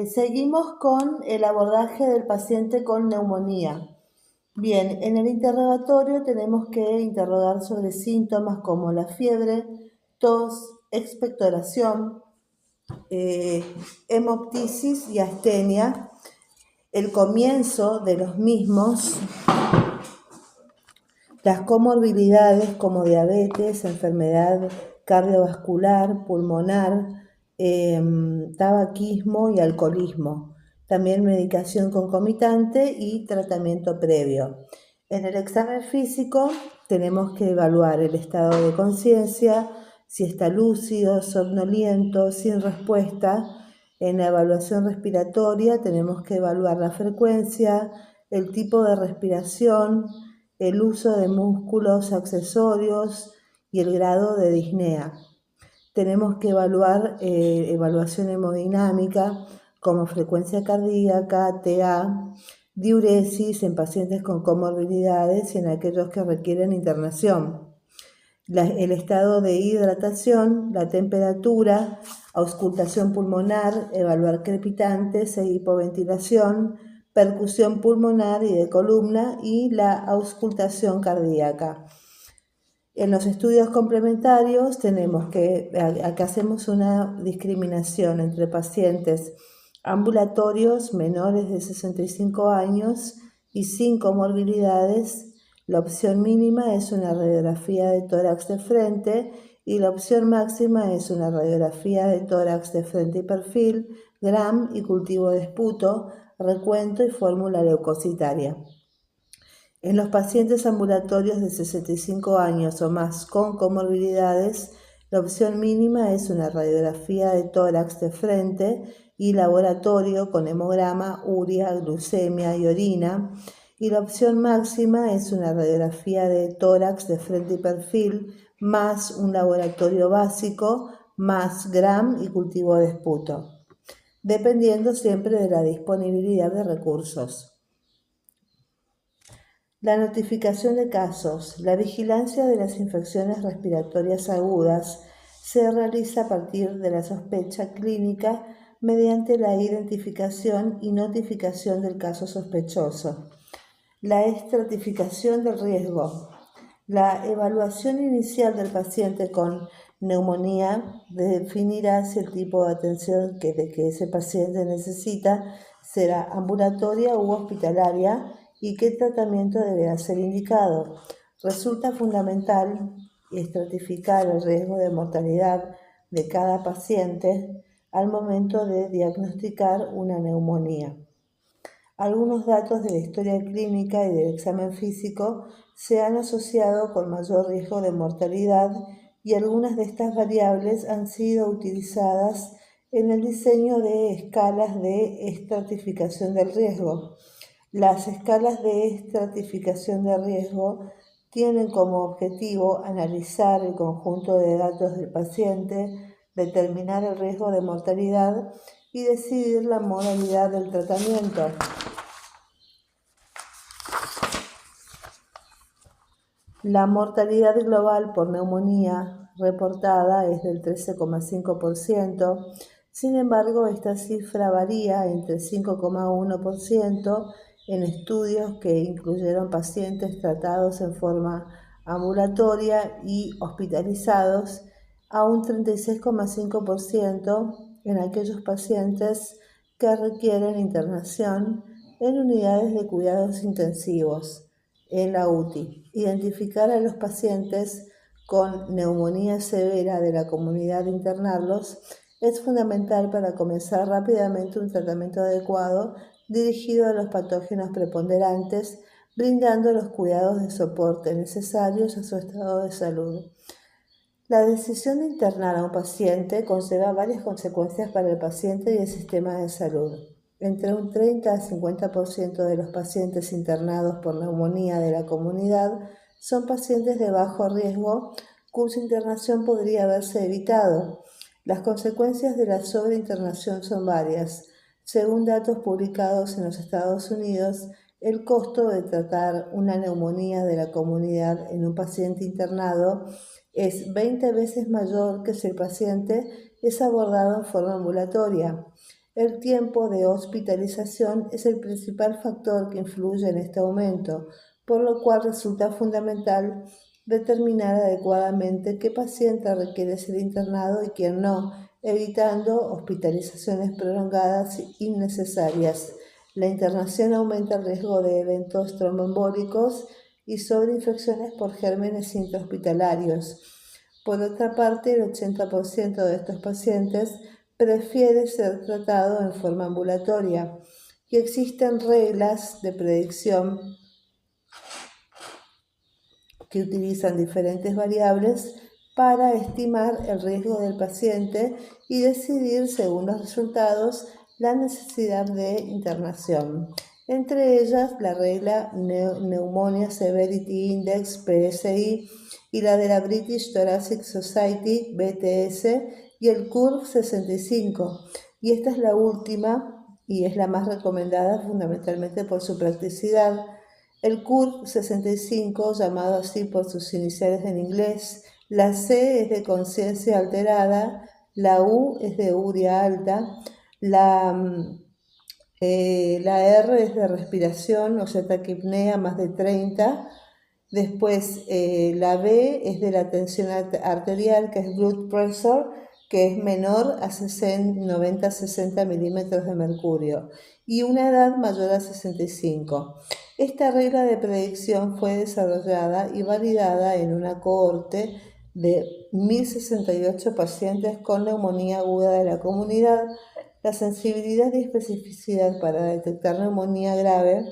Seguimos con el abordaje del paciente con neumonía. Bien, en el interrogatorio tenemos que interrogar sobre síntomas como la fiebre, tos, expectoración, hemoptisis y astenia, el comienzo de los mismos, las comorbilidades como diabetes, enfermedad cardiovascular, pulmonar, tabaquismo y alcoholismo. También medicación concomitante y tratamiento previo. En el examen físico tenemos que evaluar el estado de conciencia, si está lúcido, somnoliento, sin respuesta. En la evaluación respiratoria tenemos que evaluar la frecuencia, el tipo de respiración, el uso de músculos accesorios y el grado de disnea. Tenemos que evaluar evaluación hemodinámica como frecuencia cardíaca, TA, diuresis en pacientes con comorbilidades y en aquellos que requieren internación. El estado de hidratación, la temperatura, auscultación pulmonar, evaluar crepitantes e hipoventilación, percusión pulmonar y de columna y la auscultación cardíaca. En los estudios complementarios tenemos que, acá hacemos una discriminación entre pacientes ambulatorios menores de 65 años y sin comorbilidades. La opción mínima es una radiografía de tórax de frente y la opción máxima es una radiografía de tórax de frente y perfil, Gram y cultivo de esputo, recuento y fórmula leucocitaria. En los pacientes ambulatorios de 65 años o más con comorbilidades, la opción mínima es una radiografía de tórax de frente y laboratorio con hemograma, urea, glucemia y orina, y la opción máxima es una radiografía de tórax de frente y perfil más un laboratorio básico más Gram y cultivo de esputo, dependiendo siempre de la disponibilidad de recursos. La notificación de casos. La vigilancia de las infecciones respiratorias agudas se realiza a partir de la sospecha clínica mediante la identificación y notificación del caso sospechoso. La estratificación del riesgo. La evaluación inicial del paciente con neumonía definirá si el tipo de atención que ese paciente necesita será ambulatoria u hospitalaria y qué tratamiento deberá ser indicado. Resulta fundamental estratificar el riesgo de mortalidad de cada paciente al momento de diagnosticar una neumonía. Algunos datos de la historia clínica y del examen físico se han asociado con mayor riesgo de mortalidad y algunas de estas variables han sido utilizadas en el diseño de escalas de estratificación del riesgo. Las escalas de estratificación de riesgo tienen como objetivo analizar el conjunto de datos del paciente, determinar el riesgo de mortalidad y decidir la modalidad del tratamiento. La mortalidad global por neumonía reportada es del 13,5%, sin embargo, esta cifra varía entre 5,1% en estudios que incluyeron pacientes tratados en forma ambulatoria y hospitalizados, a un 36,5% en aquellos pacientes que requieren internación en unidades de cuidados intensivos, en la UTI. Identificar a los pacientes con neumonía severa de la comunidad de internarlos es fundamental para comenzar rápidamente un tratamiento adecuado dirigido a los patógenos preponderantes, brindando los cuidados de soporte necesarios a su estado de salud. La decisión de internar a un paciente conlleva varias consecuencias para el paciente y el sistema de salud. Entre un 30 a 50% de los pacientes internados por neumonía de la comunidad son pacientes de bajo riesgo cuya internación podría haberse evitado. Las consecuencias de la sobreinternación son varias. Según datos publicados en los Estados Unidos, el costo de tratar una neumonía de la comunidad en un paciente internado es 20 veces mayor que si el paciente es abordado en forma ambulatoria. El tiempo de hospitalización es el principal factor que influye en este aumento, por lo cual resulta fundamental determinar adecuadamente qué paciente requiere ser internado y quién no, evitando hospitalizaciones prolongadas innecesarias. La internación aumenta el riesgo de eventos tromboembólicos y sobreinfecciones por gérmenes intrahospitalarios. Por otra parte, el 80% de estos pacientes prefiere ser tratado en forma ambulatoria y existen reglas de predicción que utilizan diferentes variables para estimar el riesgo del paciente y decidir, según los resultados, la necesidad de internación. Entre ellas, la regla Pneumonia Severity Index, PSI, y la de la British Thoracic Society, BTS, y el CURV 65. Y esta es la última y es la más recomendada fundamentalmente por su practicidad. El CURV 65, llamado así por sus iniciales en inglés, la C es de conciencia alterada, la U es de urea alta, la R es de respiración, o sea, taquipnea más de 30. Después la B es de la tensión arterial, que es blood pressure, que es menor a 90-60 milímetros de mercurio, y una edad mayor a 65. Esta regla de predicción fue desarrollada y validada en una cohorte de 1.068 pacientes con neumonía aguda de la comunidad. La sensibilidad y especificidad para detectar neumonía grave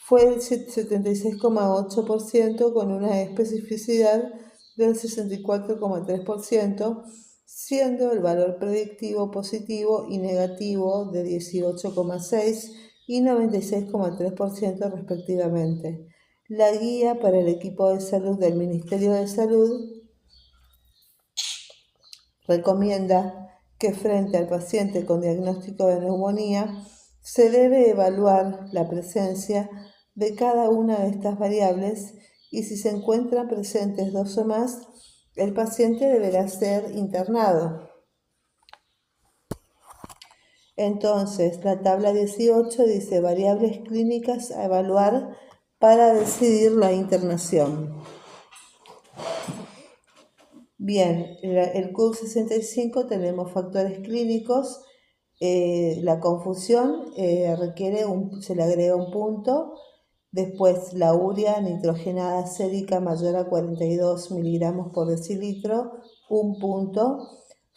fue del 76,8% con una especificidad del 64,3%, siendo el valor predictivo positivo y negativo de 18,6% y 96,3% respectivamente. La guía para el equipo de salud del Ministerio de Salud recomienda que frente al paciente con diagnóstico de neumonía se debe evaluar la presencia de cada una de estas variables y si se encuentran presentes dos o más, el paciente deberá ser internado. Entonces, la tabla 18 dice variables clínicas a evaluar para decidir la internación. Bien, el CURV 65 tenemos factores clínicos. La confusión se le agrega un punto. Después la urea nitrogenada sérica mayor a 42 miligramos por decilitro, un punto.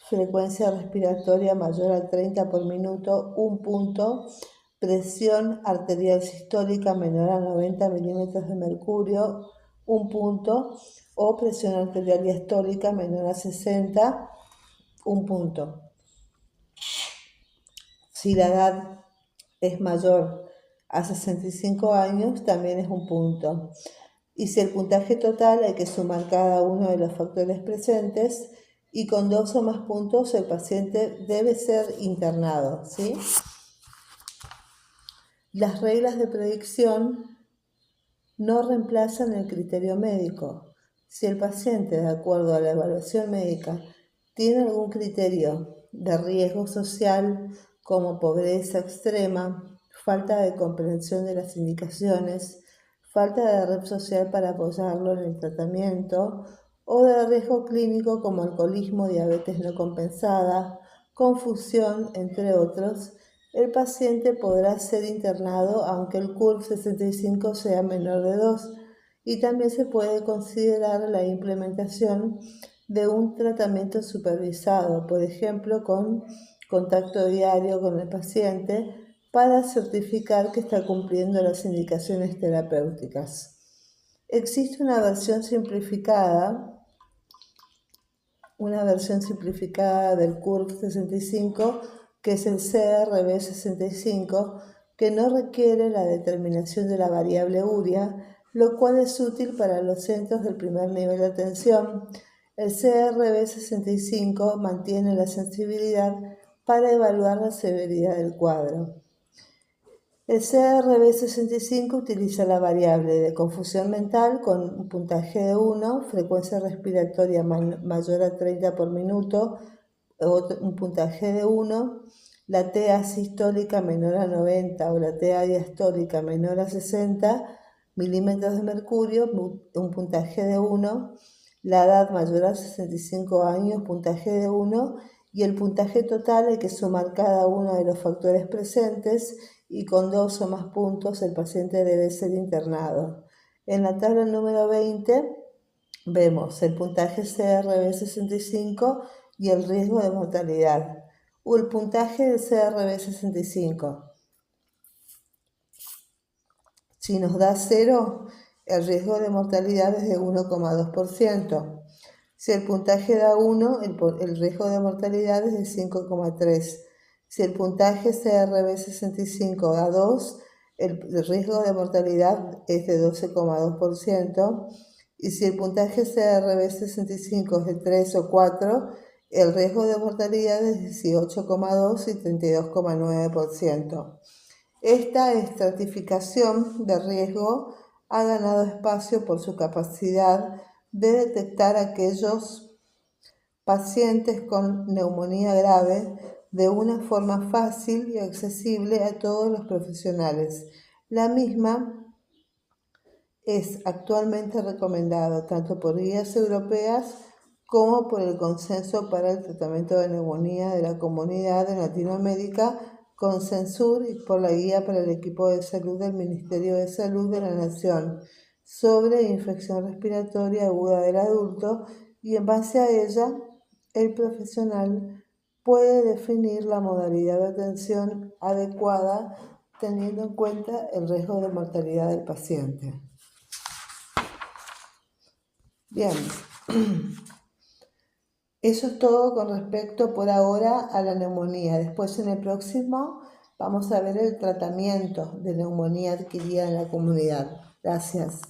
Frecuencia respiratoria mayor a 30 por minuto, un punto. Presión arterial sistólica menor a 90 milímetros de mercurio, un punto. O presión arterial diastólica menor a 60, un punto. Si la edad es mayor a 65 años, también es un punto. Y si el puntaje total, hay que sumar cada uno de los factores presentes y con 2 o más puntos el paciente debe ser internado, ¿sí? Las reglas de predicción no reemplazan el criterio médico. Si el paciente, de acuerdo a la evaluación médica, tiene algún criterio de riesgo social como pobreza extrema, falta de comprensión de las indicaciones, falta de red social para apoyarlo en el tratamiento o de riesgo clínico como alcoholismo, diabetes no compensada, confusión, entre otros, el paciente podrá ser internado aunque el CURV 65 sea menor de 2 y también se puede considerar la implementación de un tratamiento supervisado, por ejemplo, con contacto diario con el paciente para certificar que está cumpliendo las indicaciones terapéuticas. Existe una versión simplificada del CURV 65, que es el CRB 65, que no requiere la determinación de la variable urea, lo cual es útil para los centros del primer nivel de atención. El CRB 65 mantiene la sensibilidad para evaluar la severidad del cuadro. El CRB 65 utiliza la variable de confusión mental con un puntaje de 1, frecuencia respiratoria mayor a 30 por minuto, un puntaje de 1, la TA sistólica menor a 90 o la TA diastólica menor a 60 milímetros de mercurio, un puntaje de 1, la edad mayor a 65 años, puntaje de 1, y el puntaje total hay que sumar cada uno de los factores presentes y con 2 o más puntos el paciente debe ser internado. En la tabla número 20 vemos el puntaje CRB65 y el riesgo de mortalidad. El puntaje del CRB65. Si nos da 0, el riesgo de mortalidad es de 1,2%. Si el puntaje da 1, el riesgo de mortalidad es de 5,3%. Si el puntaje CRB65 da 2, el riesgo de mortalidad es de 12,2%. Y si el puntaje CRB65 es de 3 o 4, el riesgo de mortalidad es de 18,2 y 32,9%. Esta estratificación de riesgo ha ganado espacio por su capacidad de detectar aquellos pacientes con neumonía grave de una forma fácil y accesible a todos los profesionales. La misma es actualmente recomendado tanto por guías europeas como por el Consenso para el Tratamiento de Neumonía de la Comunidad de Latinoamérica, Consensur, y por la Guía para el Equipo de Salud del Ministerio de Salud de la Nación sobre infección respiratoria aguda del adulto, y en base a ella el profesional puede definir la modalidad de atención adecuada teniendo en cuenta el riesgo de mortalidad del paciente. Bien, eso es todo con respecto por ahora a la neumonía. Después en el próximo vamos a ver el tratamiento de neumonía adquirida en la comunidad. Gracias.